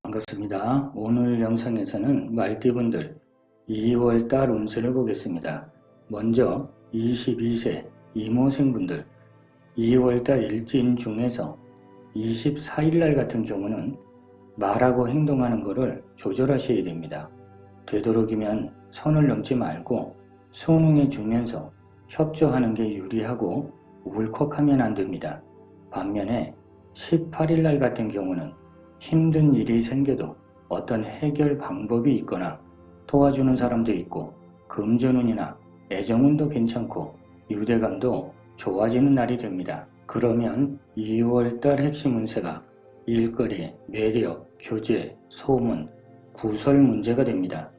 반갑습니다. 오늘 영상에서는 말띠분들 2월달 운세를 보겠습니다. 먼저 22세 이모생분들 2월달 일진 중에서 24일날 같은 경우는 말하고 행동하는 것을 조절하셔야 됩니다. 되도록이면 선을 넘지 말고 순응해 주면서 협조하는 게 유리하고 울컥하면 안 됩니다. 반면에 18일날 같은 경우는 힘든 일이 생겨도 어떤 해결 방법이 있거나 도와주는 사람도 있고 금전운이나 애정운도 괜찮고 유대감도 좋아지는 날이 됩니다. 그러면 2월달 핵심 운세가 일거리, 매력, 교제, 소문, 구설 문제가 됩니다.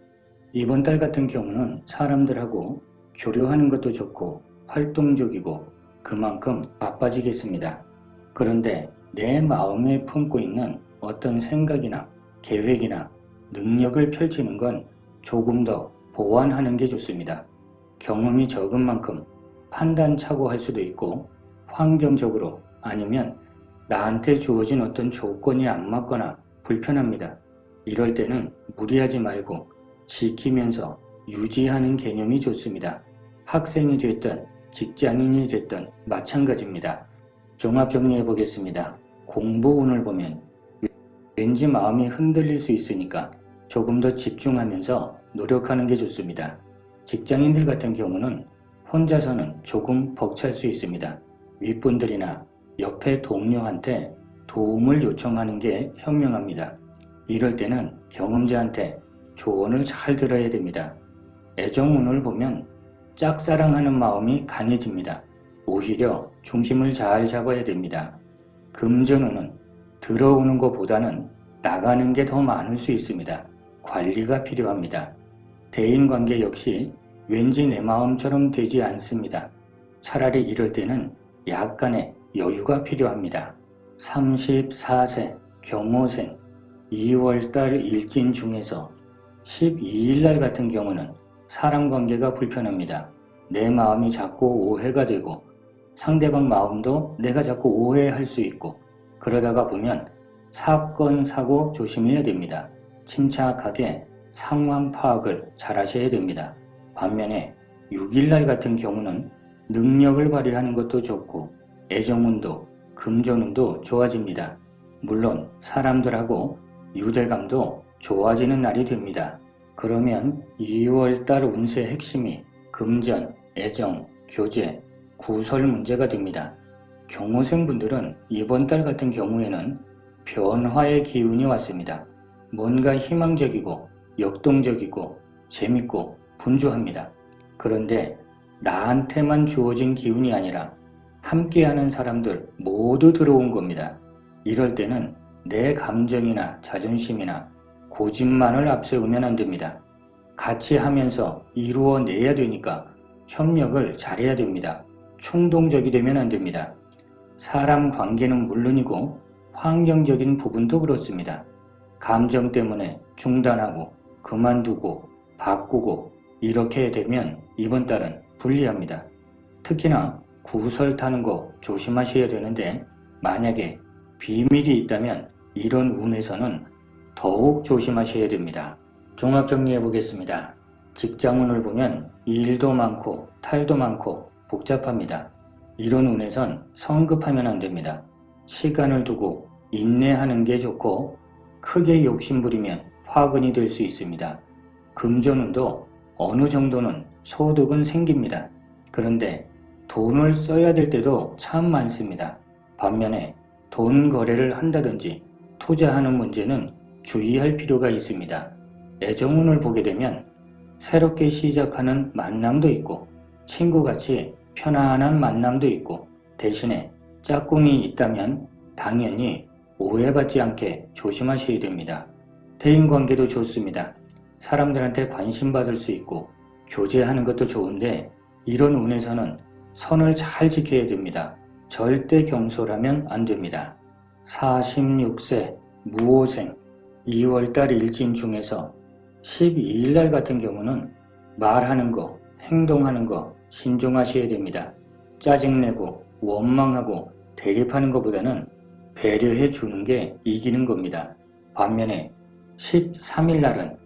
이번 달 같은 경우는 사람들하고 교류하는 것도 좋고 활동적이고 그만큼 바빠지겠습니다. 그런데 내 마음에 품고 있는 어떤 생각이나 계획이나 능력을 펼치는 건 조금 더 보완하는 게 좋습니다. 경험이 적은 만큼 판단착오할 수도 있고 환경적으로 아니면 나한테 주어진 어떤 조건이 안 맞거나 불편합니다. 이럴 때는 무리하지 말고 지키면서 유지하는 개념이 좋습니다. 학생이 됐든 직장인이 됐든 마찬가지입니다. 종합 정리해 보겠습니다. 공부운을 보면 왠지 마음이 흔들릴 수 있으니까 조금 더 집중하면서 노력하는 게 좋습니다. 직장인들 같은 경우는 혼자서는 조금 벅찰 수 있습니다. 윗분들이나 옆에 동료한테 도움을 요청하는 게 현명합니다. 이럴 때는 경험자한테 조언을 잘 들어야 됩니다. 애정운을 보면 짝사랑하는 마음이 강해집니다. 오히려 중심을 잘 잡아야 됩니다. 금전운은 들어오는 것보다는 나가는 게 더 많을 수 있습니다. 관리가 필요합니다. 대인관계 역시 왠지 내 마음처럼 되지 않습니다. 차라리 이럴 때는 약간의 여유가 필요합니다. 34세 경호생 2월달 일진 중에서 12일날 같은 경우는 사람관계가 불편합니다. 내 마음이 자꾸 오해가 되고 상대방 마음도 내가 자꾸 오해할 수 있고 그러다가 보면 사건, 사고 조심해야 됩니다. 침착하게 상황 파악을 잘 하셔야 됩니다. 반면에 6일날 같은 경우는 능력을 발휘하는 것도 좋고 애정운도 금전운도 좋아집니다. 물론 사람들하고 유대감도 좋아지는 날이 됩니다. 그러면 2월달 운세 핵심이 금전, 애정, 교제, 구설 문제가 됩니다. 경호생분들은 이번 달 같은 경우에는 변화의 기운이 왔습니다. 뭔가 희망적이고 역동적이고 재밌고 분주합니다. 그런데 나한테만 주어진 기운이 아니라 함께하는 사람들 모두 들어온 겁니다. 이럴 때는 내 감정이나 자존심이나 고집만을 앞세우면 안 됩니다. 같이 하면서 이루어내야 되니까 협력을 잘해야 됩니다. 충동적이 되면 안 됩니다. 사람 관계는 물론이고 환경적인 부분도 그렇습니다. 감정 때문에 중단하고 그만두고 바꾸고 이렇게 되면 이번 달은 불리합니다. 특히나 구설 타는 거 조심하셔야 되는데 만약에 비밀이 있다면 이런 운에서는 더욱 조심하셔야 됩니다. 종합 정리해 보겠습니다. 직장운을 보면 일도 많고 탈도 많고 복잡합니다. 이런 운에선 성급하면 안 됩니다. 시간을 두고 인내하는 게 좋고 크게 욕심부리면 화근이 될 수 있습니다. 금전운도 어느 정도는 소득은 생깁니다. 그런데 돈을 써야 될 때도 참 많습니다. 반면에 돈 거래를 한다든지 투자하는 문제는 주의할 필요가 있습니다. 애정운을 보게 되면 새롭게 시작하는 만남도 있고 친구같이 편안한 만남도 있고 대신에 짝꿍이 있다면 당연히 오해받지 않게 조심하셔야 됩니다. 대인관계도 좋습니다. 사람들한테 관심받을 수 있고 교제하는 것도 좋은데 이런 운에서는 선을 잘 지켜야 됩니다. 절대 경솔하면 안 됩니다. 46세 무오생 2월달 일진 중에서 12일날 같은 경우는 말하는 거, 행동하는 거 신중하셔야 됩니다. 짜증내고 원망하고 대립하는 것보다는 배려해 주는 게 이기는 겁니다. 반면에 13일 날은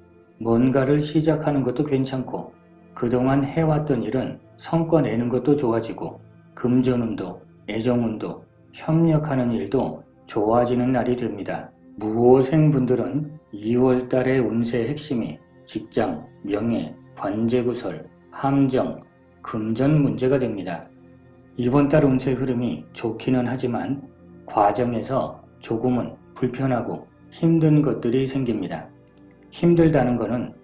뭔가를 시작하는 것도 괜찮고 그동안 해왔던 일은 성과 내는 것도 좋아지고 금전운도, 애정운도, 협력하는 일도 좋아지는 날이 됩니다. 무호생분들은 2월 달의 운세의 핵심이 직장, 명예, 관제구설, 함정, 금전 문제가 됩니다. 이번 달 운세 흐름이 좋기는 하지만 과정에서 조금은 불편하고 힘든 것들이 생깁니다. 힘들다는 것은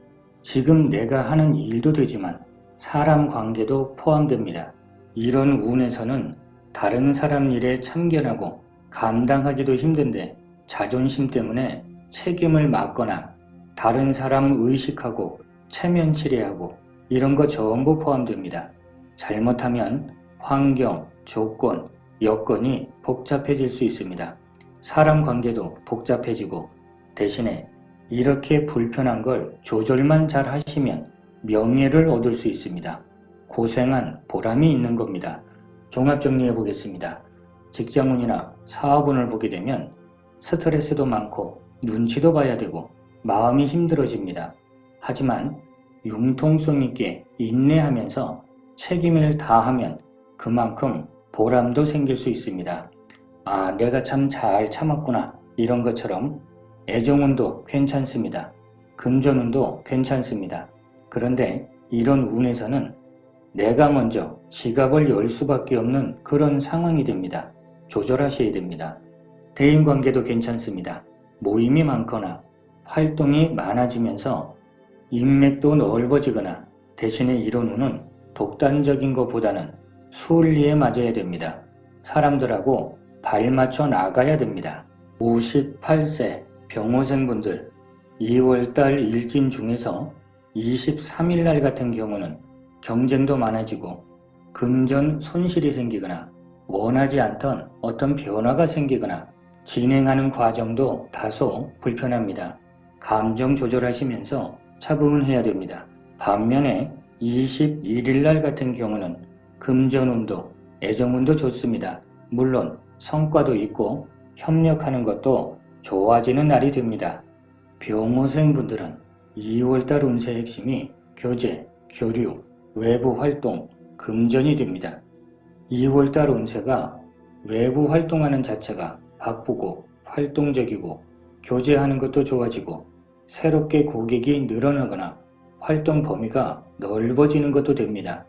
지금 내가 하는 일도 되지만 사람 관계도 포함됩니다. 이런 운에서는 다른 사람 일에 참견하고 감당하기도 힘든데 자존심 때문에 책임을 맡거나 다른 사람 의식하고 체면치레하고 이런 거 전부 포함됩니다. 잘못하면 환경, 조건, 여건이 복잡해질 수 있습니다. 사람 관계도 복잡해지고 대신에 이렇게 불편한 걸 조절만 잘 하시면 명예를 얻을 수 있습니다. 고생한 보람이 있는 겁니다. 종합 정리해 보겠습니다. 직장운이나 사업운을 보게 되면 스트레스도 많고 눈치도 봐야 되고 마음이 힘들어집니다. 하지만 융통성 있게 인내하면서 책임을 다하면 그만큼 보람도 생길 수 있습니다. 아, 내가 참 잘 참았구나 이런 것처럼 애정운도 괜찮습니다. 금전운도 괜찮습니다. 그런데 이런 운에서는 내가 먼저 지갑을 열 수밖에 없는 그런 상황이 됩니다. 조절하셔야 됩니다. 대인관계도 괜찮습니다. 모임이 많거나 활동이 많아지면서 인맥도 넓어지거나 대신에 이런 운은 독단적인 것보다는 순리에 맞아야 됩니다. 사람들하고 발맞춰 나가야 됩니다. 58세 병호생분들 2월달 일진 중에서 23일 날 같은 경우는 경쟁도 많아지고 금전 손실이 생기거나 원하지 않던 어떤 변화가 생기거나 진행하는 과정도 다소 불편합니다. 감정 조절하시면서 차분해야 됩니다. 반면에 21일 날 같은 경우는 금전운도, 애정운도 좋습니다. 물론 성과도 있고 협력하는 것도 좋아지는 날이 됩니다. 병호생분들은 2월달 운세 핵심이 교제, 교류, 외부 활동, 금전이 됩니다. 2월달 운세가 외부 활동하는 자체가 바쁘고 활동적이고 교제하는 것도 좋아지고 새롭게 고객이 늘어나거나 활동 범위가 넓어지는 것도 됩니다.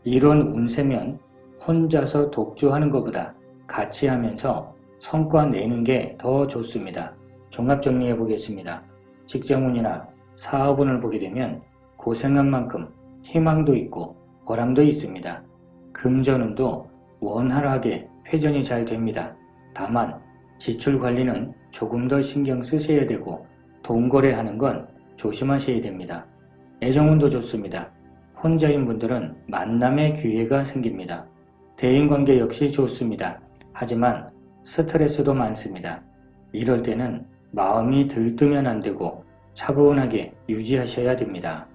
이런 운세면 혼자서 독주하는 것보다 같이 하면서 성과 내는 게 더 좋습니다. 종합 정리해 보겠습니다. 직장운이나 사업운을 보게 되면 고생한 만큼 희망도 있고 보람도 있습니다. 금전운도 원활하게 회전이 잘 됩니다. 다만 지출 관리는 조금 더 신경 쓰셔야 되고 돈 거래하는 건 조심하셔야 됩니다. 애정운도 좋습니다. 혼자인 분들은 만남의 기회가 생깁니다. 대인관계 역시 좋습니다. 하지만 스트레스도 많습니다. 이럴 때는 마음이 들뜨면 안 되고 차분하게 유지하셔야 됩니다.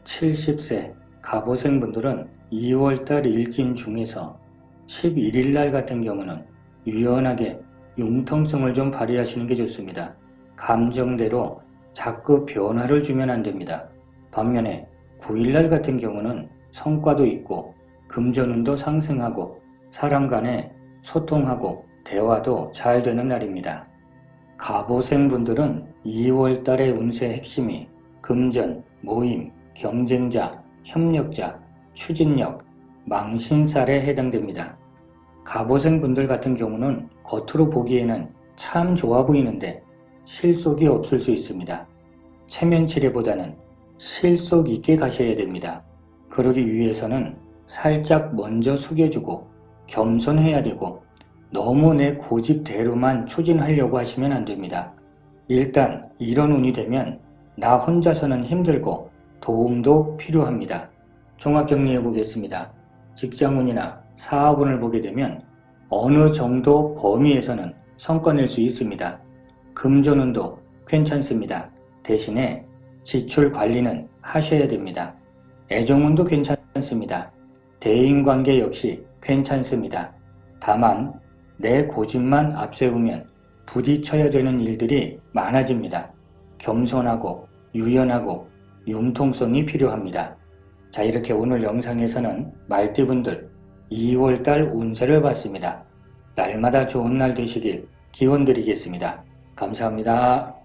70세 갑오생분들은 2월달 일진 중에서 11일 날 같은 경우는 유연하게 융통성을 좀 발휘하시는 게 좋습니다. 감정대로 자꾸 변화를 주면 안 됩니다. 반면에 9일 날 같은 경우는 성과도 있고 금전운도 상승하고 사람 간에 소통하고 대화도 잘 되는 날입니다. 갑오생분들은 2월 달의 운세 핵심이 금전, 모임, 경쟁자, 협력자, 추진력, 망신살에 해당됩니다. 갑오생분들 같은 경우는 겉으로 보기에는 참 좋아 보이는데 실속이 없을 수 있습니다. 체면치레보다는 실속 있게 가셔야 됩니다. 그러기 위해서는 살짝 먼저 숙여주고 겸손해야 되고 너무 내 고집대로만 추진하려고 하시면 안 됩니다. 일단 이런 운이 되면 나 혼자서는 힘들고 도움도 필요합니다. 종합 정리해 보겠습니다. 직장운이나 사업운을 보게 되면 어느 정도 범위에서는 성과 낼 수 있습니다. 금전운도 괜찮습니다. 대신에 지출 관리는 하셔야 됩니다. 애정운도 괜찮습니다. 대인관계 역시 괜찮습니다. 다만 내 고집만 앞세우면 부딪혀야 되는 일들이 많아집니다. 겸손하고 유연하고 융통성이 필요합니다. 자, 이렇게 오늘 영상에서는 말띠분들 2월달 운세를 봤습니다. 날마다 좋은 날 되시길 기원 드리겠습니다. 감사합니다.